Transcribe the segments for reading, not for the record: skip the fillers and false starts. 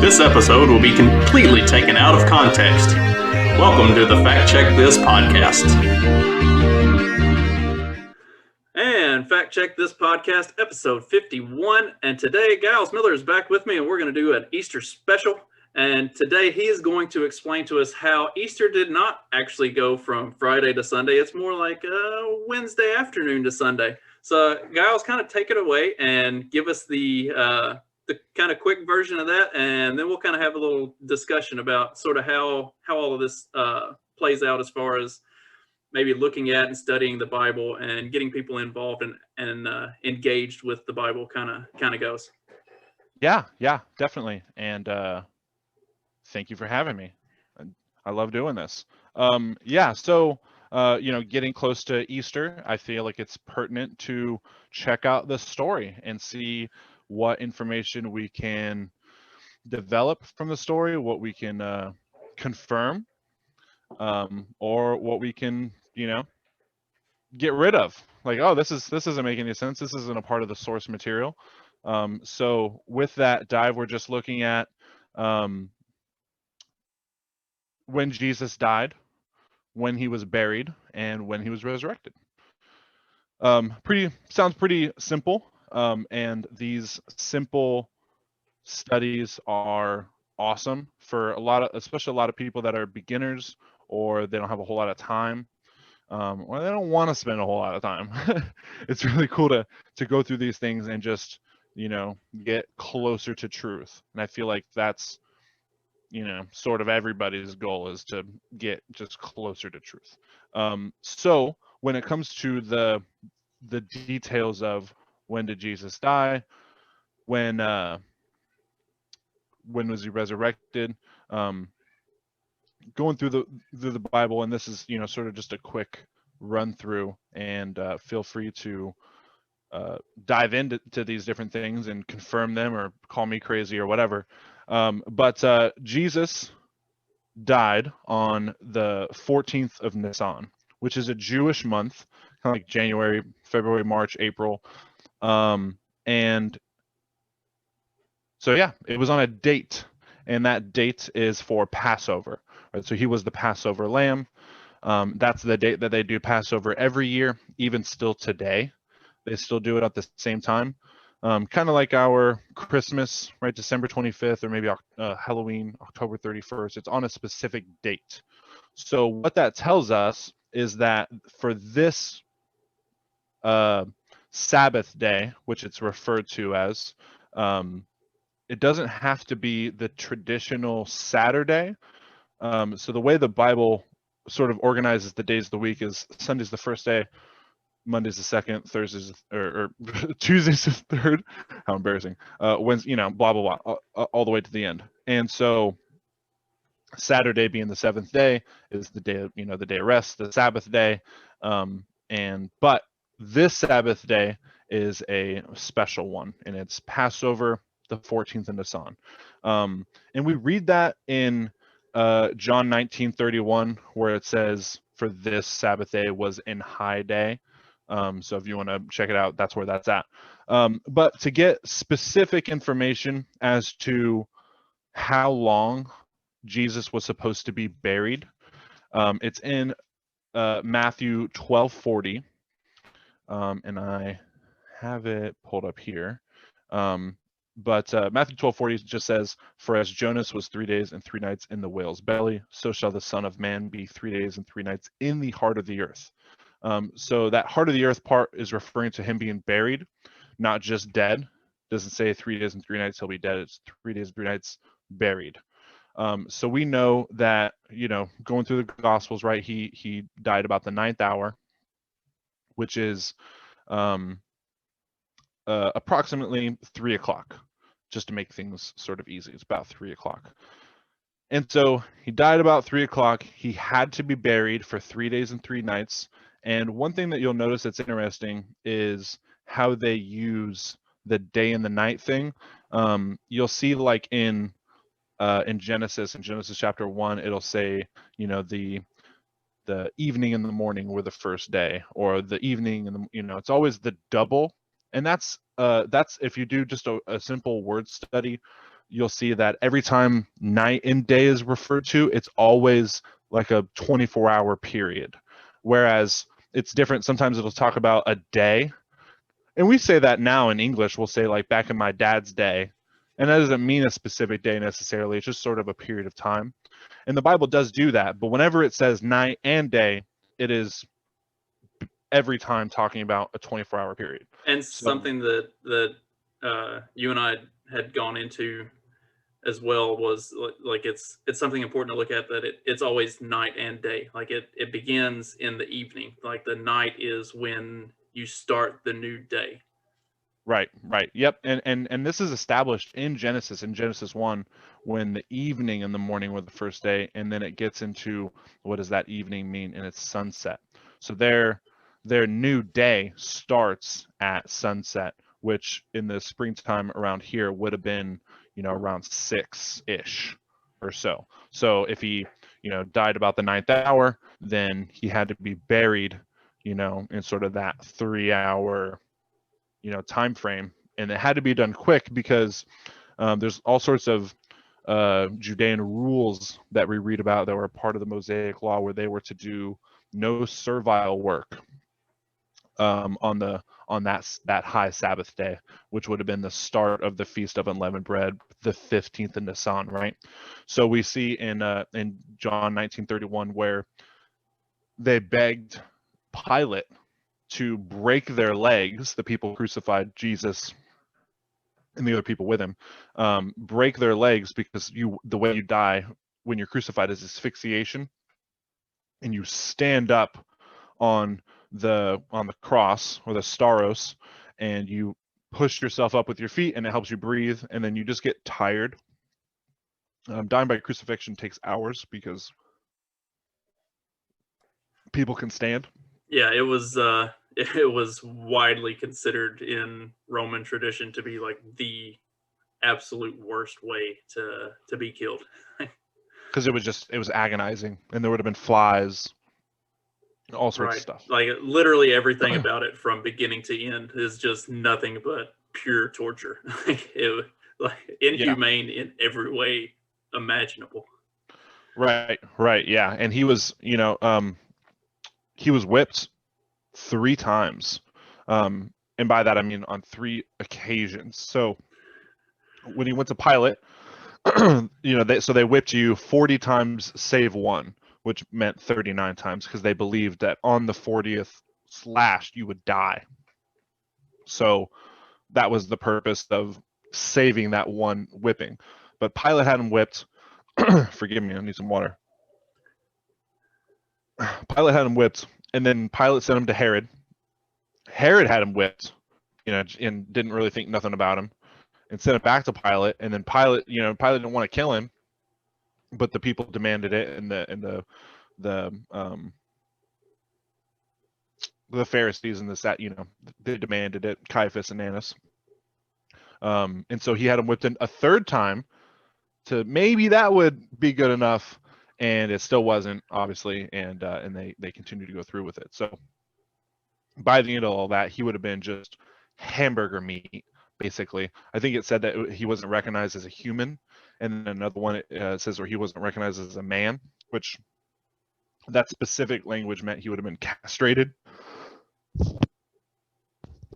This episode will be completely taken out of context. Welcome to the Fact Check This podcast. And Fact Check This podcast, episode 51. And today, Giles Miller is back with me, and we're going to do an Easter special. And today, he is going to explain to us how Easter did not actually go from Friday to Sunday. It's more like Wednesday afternoon to Sunday. So, Giles, kind of take it away and give us the kind of quick version of that, and then we'll kind of have a little discussion about sort of how all of this plays out as far as maybe looking at and studying the Bible and getting people involved and engaged with the Bible kind of goes. Yeah, definitely. And thank you for having me. I love doing this. So getting close to Easter, I feel like it's pertinent to check out the story and see what information we can develop from the story, what we can confirm, or what we can, get rid of. Like, oh, this isn't making any sense. This isn't a part of the source material. So with that dive, we're just looking at when Jesus died, when he was buried, and when he was resurrected. Sounds pretty simple. And these simple studies are awesome for especially a lot of people that are beginners, or they don't have a whole lot of time, or they don't want to spend a whole lot of time. It's really cool to go through these things and just, get closer to truth. And I feel like that's, sort of everybody's goal, is to get just closer to truth. So when it comes to the details of when did Jesus die, when was he resurrected, going through the Bible, and this is sort of just a quick run through, and feel free to dive into these different things and confirm them or call me crazy or whatever. But Jesus died on the 14th of Nisan, which is a Jewish month, kind of like January, February, March, April. And so, yeah, it was on a date, and that date is for Passover. Right? So he was the Passover lamb. That's the date that they do Passover every year, even still today. They still do it at the same time. Kind of like our Christmas, right? December 25th, or maybe Halloween, October 31st. It's on a specific date. So what that tells us is that for this Sabbath day, which it's referred to as, it doesn't have to be the traditional Saturday. So the way the Bible sort of organizes the days of the week is Sunday's the first day, Monday's the second, Thursday's or Tuesday's the third. How embarrassing. Wednesday, blah blah blah, all the way to the end. And so Saturday being the seventh day is the day, the day of rest, the Sabbath day. But this Sabbath day is a special one, and it's Passover, the 14th of Nisan. And we read that in John 19:31, where it says, for this Sabbath day was in high day. So if you want to check it out, that's where that's at. But to get specific information as to how long Jesus was supposed to be buried, it's in Matthew 12:40, and I have it pulled up here. But Matthew 12:40 just says, for as Jonas was 3 days and 3 nights in the whale's belly, so shall the Son of Man be 3 days and 3 nights in the heart of the earth. So that heart of the earth part is referring to him being buried, not just dead. It doesn't say 3 days and 3 nights he'll be dead. It's 3 days and 3 nights buried. So we know that, going through the Gospels, right, he died about the 9th hour, which is approximately 3 o'clock, just to make things sort of easy. It's about 3 o'clock. And so he died about 3 o'clock. He had to be buried for 3 days and 3 nights. And one thing that you'll notice that's interesting is how they use the day and the night thing. You'll see, like in Genesis chapter 1, it'll say, the evening and the morning were the first day, or the evening and it's always the double And that's if you do just a simple word study, you'll see that every time night and day is referred to, it's always like a 24-hour period. Whereas it's different. Sometimes it'll talk about a day. And we say that now in English, we'll say like back in my dad's day. And that doesn't mean a specific day necessarily. It's just sort of a period of time. And the Bible does do that. But whenever it says night and day, it is every time talking about a 24-hour period. And So something that you and I had gone into as well was like it's something important to look at, that it's always night and day. Like it begins in the evening. Like the night is when you start the new day. right. Yep. And this is established in Genesis 1, when the evening and the morning were the first day, and then it gets into what does that evening mean, and it's sunset. So their new day starts at sunset, which in the springtime around here would have been, around 6-ish or so. So if he, died about the ninth hour, then he had to be buried, in sort of that 3-hour time frame, and it had to be done quick because there's all sorts of Judean rules that we read about that were part of the Mosaic Law, where they were to do no servile work on that high Sabbath day, which would have been the start of the Feast of Unleavened Bread, the 15th of Nisan, right? So we see in John 19:31 where they begged Pilate to break their legs, the people crucified Jesus and the other people with him, break their legs, because the way you die when you're crucified is asphyxiation, and you stand up on the cross, or the stauros, and you push yourself up with your feet, and it helps you breathe, and then you just get tired. Dying by crucifixion takes hours because people can stand. Yeah, it was it was widely considered in Roman tradition to be like the absolute worst way to be killed. Because it was agonizing, and there would have been flies, all sorts of Right. stuff. Like literally everything about it from beginning to end is just nothing but pure torture. Like Yeah. inhumane in every way imaginable. Right, yeah. And he was whipped 3 times. And by that I mean on 3 occasions. So when he went to Pilate, they whipped you 40 times save one, which meant 39 times, because they believed that on the 40th slash you would die. So that was the purpose of saving that one whipping. But Pilate had him whipped. Forgive me, I need some water. Pilate had him whipped, and then Pilate sent him to Herod. Herod had him whipped, and didn't really think nothing about him, and sent it back to Pilate. And then Pilate didn't want to kill him, but the people demanded it, and the Pharisees and they demanded it. Caiaphas and Annas, and so he had him whipped in a third time, to maybe that would be good enough, and it still wasn't, obviously, and they continued to go through with it. So by the end of all that, he would have been just hamburger meat, basically. I think it said that he wasn't recognized as a human, and then another one says where he wasn't recognized as a man, which that specific language meant he would have been castrated.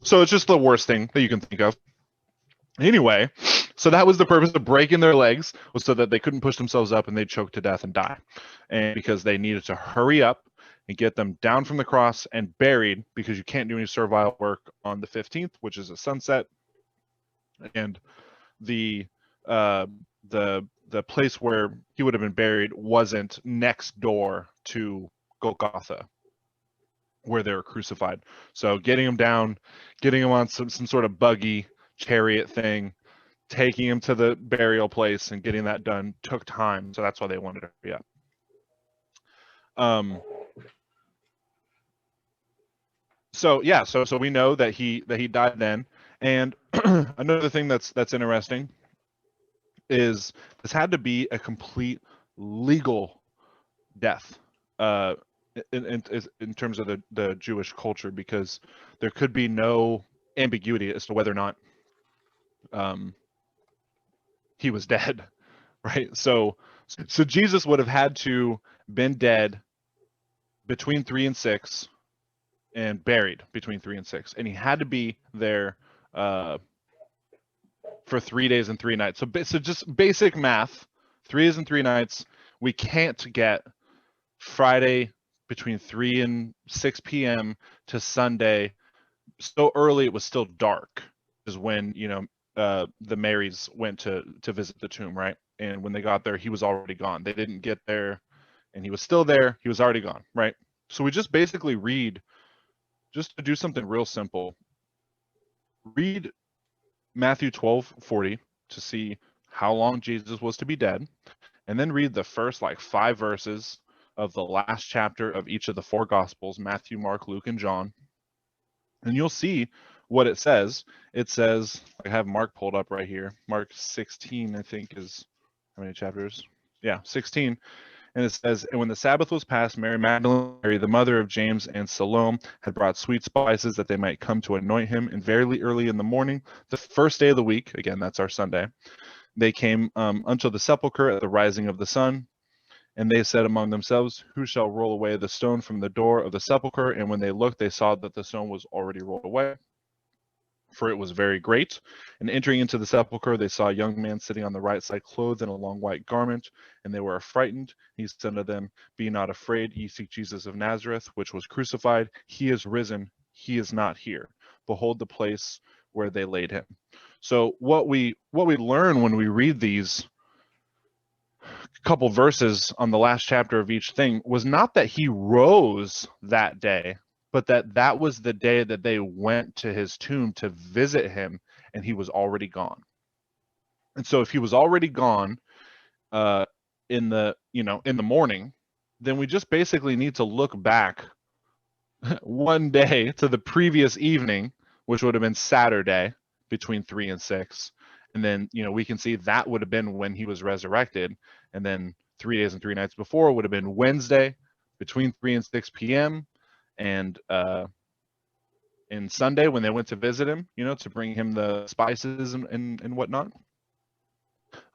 So it's just the worst thing that you can think of. Anyway, so that was the purpose of breaking their legs, was so that they couldn't push themselves up and they'd choke to death and die. And because they needed to hurry up and get them down from the cross and buried, because you can't do any servile work on the 15th, which is a sunset. And the place where he would have been buried wasn't next door to Golgotha, where they were crucified. So getting him down, getting him on some sort of buggy chariot thing, taking him to the burial place and getting that done took time. So that's why they wanted to hurry up. So we know that he died then. And another thing that's interesting is this had to be a complete legal death, in terms of the Jewish culture, because there could be no ambiguity as to whether or not he was dead, right? So Jesus would have had to been dead between 3 and 6 and buried between 3 and 6, and he had to be there for 3 days and 3 nights. So just basic math, 3 days and 3 nights. We can't get Friday between 3 and 6 p.m. to Sunday so early it was still dark, is when the Marys went to visit the tomb, right? And when they got there, he was already gone. They didn't get there, and he was still there. He was already gone, right? So we just basically read, just to do something real simple, read Matthew 12:40 to see how long Jesus was to be dead, and then read the first like 5 verses of the last chapter of each of the 4 Gospels, Matthew, Mark, Luke, and John, and you'll see what it says. It says, I have Mark pulled up right here. Mark 16, I think, is how many chapters? Yeah, 16. And it says, and when the Sabbath was past, Mary Magdalene, Mary, the mother of James, and Salome had brought sweet spices that they might come to anoint him. And very early in the morning, the first day of the week, again, that's our Sunday, they came unto the sepulchre at the rising of the sun. And they said among themselves, who shall roll away the stone from the door of the sepulchre? And when they looked, they saw that the stone was already rolled away, for it was very great. And entering into the sepulchre, they saw a young man sitting on the right side, clothed in a long white garment, and they were affrighted. He said unto them, be not afraid, ye seek Jesus of Nazareth, which was crucified. He is risen, he is not here. Behold the place where they laid him. So what we learn when we read these couple verses on the last chapter of each thing was not that he rose that day, but that was the day that they went to his tomb to visit him, and he was already gone. And so if he was already gone in the morning, then we just basically need to look back one day to the previous evening, which would have been Saturday between 3 and 6. And then, we can see that would have been when he was resurrected. And then 3 days and 3 nights before would have been Wednesday between 3 and 6 p.m. And Sunday when they went to visit him, to bring him the spices and whatnot.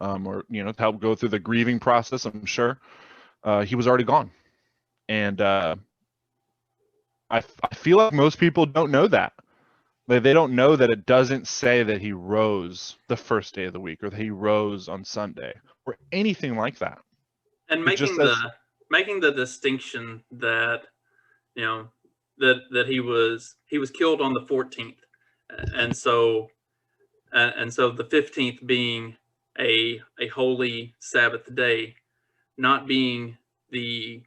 Or, to help go through the grieving process, I'm sure. He was already gone. And I feel like most people don't know that. They don't know that it doesn't say that he rose the first day of the week or that he rose on Sunday or anything like that. And making the distinction that that he was killed on the 14th, and so the 15th being a holy Sabbath day, not being the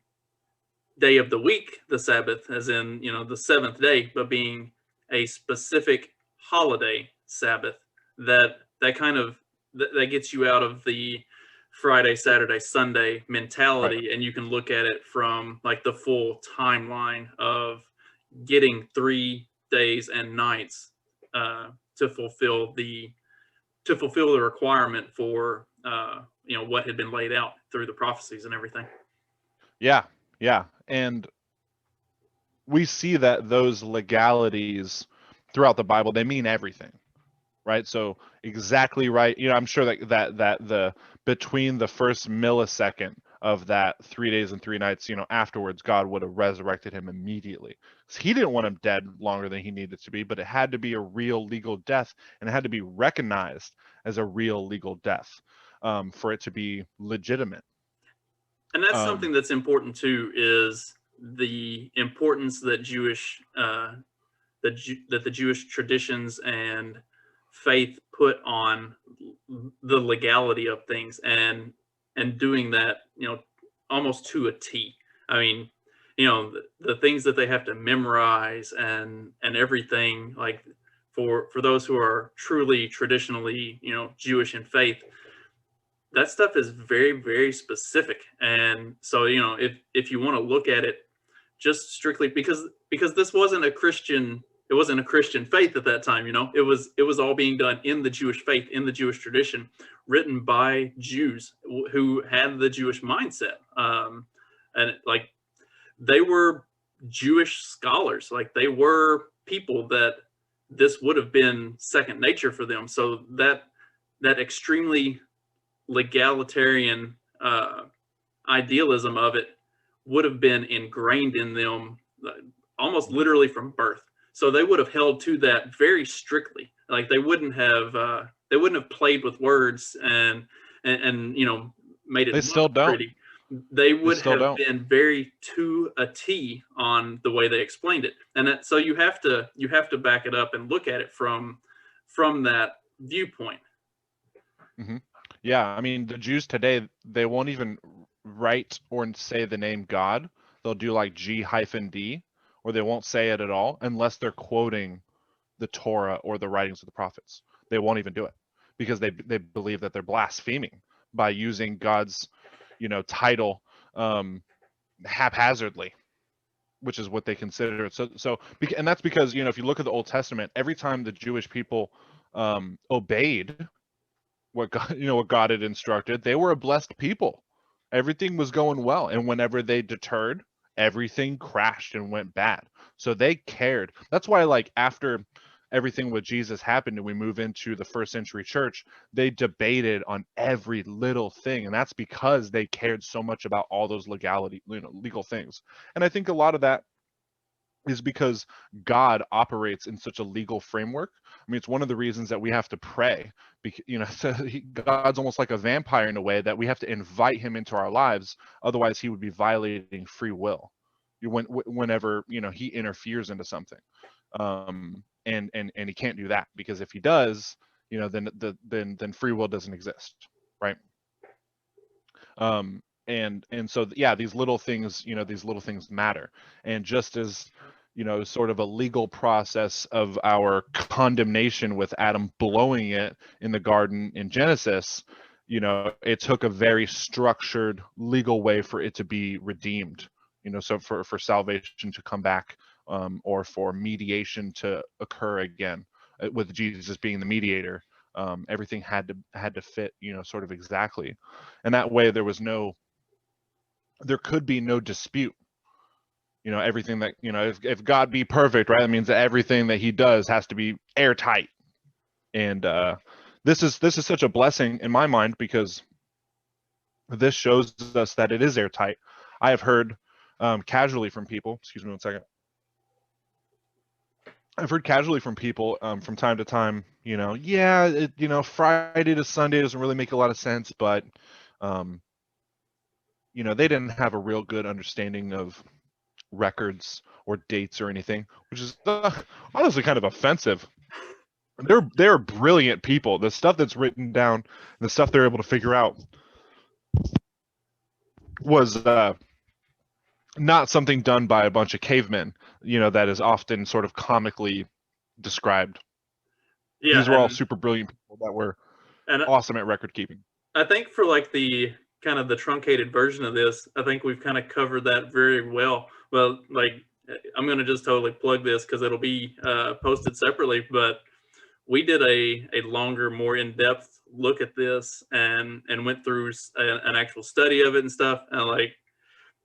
day of the week, the Sabbath, as in the 7th day, but being a specific holiday Sabbath that kind of that gets you out of the Friday, Saturday, Sunday mentality, right. And you can look at it from like the full timeline of getting 3 days and nights to fulfill the requirement for what had been laid out through the prophecies and everything. Yeah, and we see that those legalities throughout the Bible, they mean everything, right? So exactly right. I'm sure that the between the first millisecond of that 3 days and 3 nights, afterwards, God would have resurrected him immediately. He didn't want him dead longer than he needed to be, but it had to be a real legal death, and it had to be recognized as a real legal death for it to be legitimate. And that's something that's important too, is the importance that that the Jewish traditions and faith put on the legality of things, and doing that, almost to a T. I mean, the things that they have to memorize and everything, like for those who are truly traditionally, Jewish in faith, that stuff is very, very specific. And so, if you want to look at it just strictly because this wasn't a Christian, it wasn't a Christian faith at that time, it was all being done in the Jewish faith, in the Jewish tradition, written by Jews who had the Jewish mindset. And like, they were Jewish scholars, like they were people that this would have been second nature for them. So that extremely legalitarian idealism of it would have been ingrained in them almost literally from birth. So they would have held to that very strictly. Like they wouldn't have played with words and made it They still look don't. pretty. They They would still have don't. been very to a T on the way they explained it, and so you have to back it up and look at it from that viewpoint. Hmm. Yeah, I mean, the Jews today, they won't even write or say the name God. They'll do like G-D, or they won't say it at all unless they're quoting the Torah or the writings of the prophets. They won't even do it because they believe that they're blaspheming by using God's, title haphazardly, which is what they consider it. And that's because, if you look at the Old Testament, every time the Jewish people obeyed what God, what God had instructed, they were a blessed people. Everything was going well, and whenever they deterred, everything crashed and went bad. So they cared. That's why, like, after everything with Jesus happened and we move into the first century church, they debated on every little thing, and that's because they cared so much about all those legal things. And I think a lot of that is because God operates in such a legal framework. I mean, it's one of the reasons that we have to pray. Because, so God's almost like a vampire in a way that we have to invite him into our lives. Otherwise, he would be violating free will. Whenever he interferes into something, and he can't do that, because if he does, then free will doesn't exist, right? And so yeah, these little things matter. And just as sort of a legal process of our condemnation with Adam blowing it in the garden in Genesis, it took a very structured legal way for it to be redeemed, so for salvation to come back, or for mediation to occur again, with Jesus being the mediator. Everything had to fit, sort of exactly, and that way there could be no dispute. Everything that, if God be perfect, right, that means that everything that he does has to be airtight. And this is such a blessing in my mind, because this shows us that it is airtight. I have heard casually from people, excuse me one second. I've heard casually from people from time to time, Friday to Sunday doesn't really make a lot of sense, but they didn't have a real good understanding of records or dates or anything, which is honestly kind of offensive. They're brilliant people. The stuff that's written down and the stuff they're able to figure out was not something done by a bunch of cavemen, that is often sort of comically described. Yeah, These were all super brilliant people that were and awesome at record keeping. I think for like the kind of the truncated version of this, I think we've kind of covered that very well. Well, like I'm going to just totally plug this because it'll be posted separately, but we did a longer, more in-depth look at this and went through an actual study of it and stuff. And like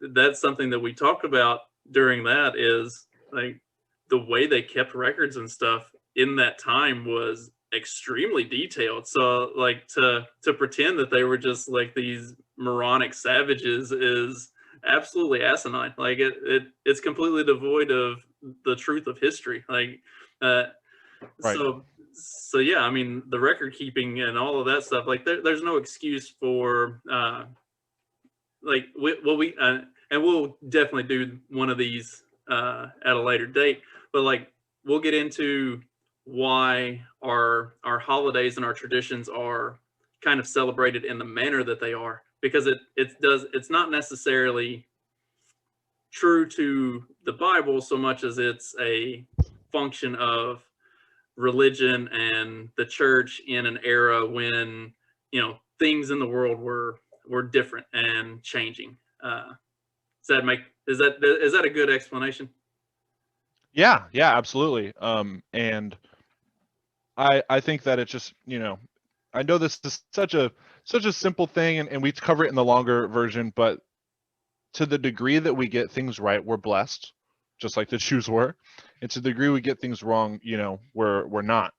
that's something that we talked about during that, is like the way they kept records and stuff in that time was extremely detailed. So like to pretend that they were just like these moronic savages is absolutely asinine. Like it's completely devoid of the truth of history. Like uh Right. so yeah, I mean the record keeping and all of that stuff, like there's no excuse for like and we'll definitely do one of these at a later date, but like we'll get into why our holidays and our traditions are kind of celebrated in the manner that they are, because it's not necessarily true to the Bible so much as it's a function of religion and the church in an era when things in the world were different and changing. Does that make is that a good explanation? Yeah, absolutely. And I think that it's just, I know this is such a simple thing, and we cover it in the longer version, but to the degree that we get things right, we're blessed. just like the Jews were. And to the degree we get things wrong, we're not.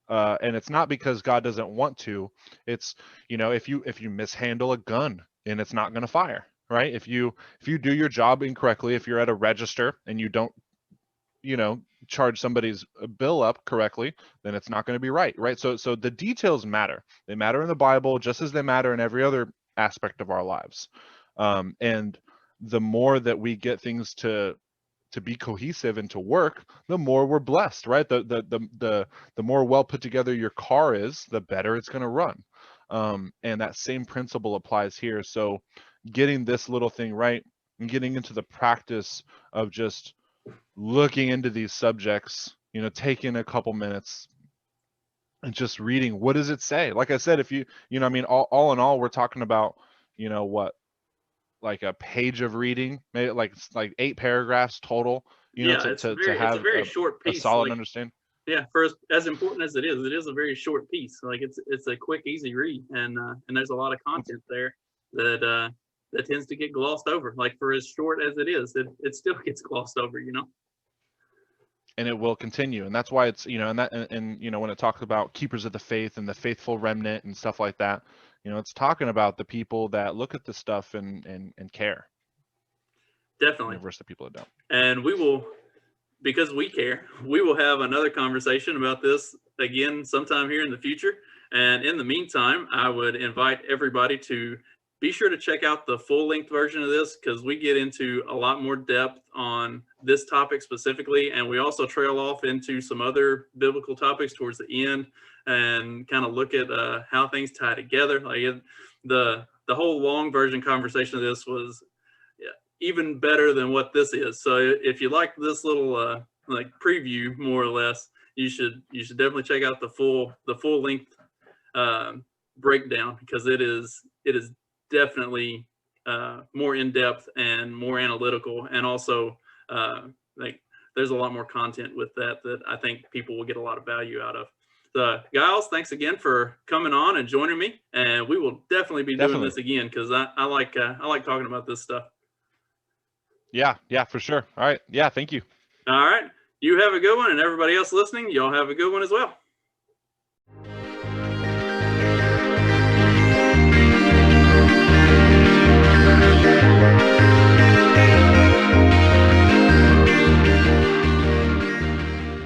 And it's not because God doesn't want to. It's, if you mishandle a gun and it's not going to fire, right? If you do your job incorrectly, if you're at a register and you don't, charge somebody's bill up correctly, then it's not going to be right, right? So the details matter. They matter in the Bible just as they matter in every other aspect of our lives. And the more that we get things to be cohesive and to work, the more we're blessed, right? The more well put together your car is, the better it's going to run. And that same principle applies here. So getting this little thing right and getting into the practice of just looking into these subjects, taking a couple minutes and just reading, what does it say? Like I said, if all in all, we're talking about, what, like a page of reading, maybe like 8 paragraphs total, Yeah, to it's a have very short a piece. solid Like, understanding. yeah, for as important as it is a very short piece. Like it's a quick, easy read, and there's a lot of content there that tends to get glossed over. Like for as short as it is, it still gets glossed over. And it will continue, and that's why it's, when it talks about keepers of the faith and the faithful remnant and stuff like that, it's talking about the people that look at this stuff and care, Definitely. versus the people that don't. And we will, because we care, we will have another conversation about this again sometime here in the future. And in the meantime, I would invite everybody to be sure to check out the full-length version of this, because we get into a lot more depth on this topic specifically, and we also trail off into some other biblical topics towards the end and kind of look at how things tie together. Like the whole long version conversation of this was even better than what this is. So if you like this little like preview, more or less, you should definitely check out the full length breakdown, because it is definitely more in depth and more analytical, and also like there's a lot more content with that I think people will get a lot of value out of. So, Giles, thanks again for coming on and joining me, and we will definitely be doing this again, because I like talking about this stuff. Yeah, for sure. All right. Yeah, thank you. All right. You have a good one, and everybody else listening, y'all have a good one as well.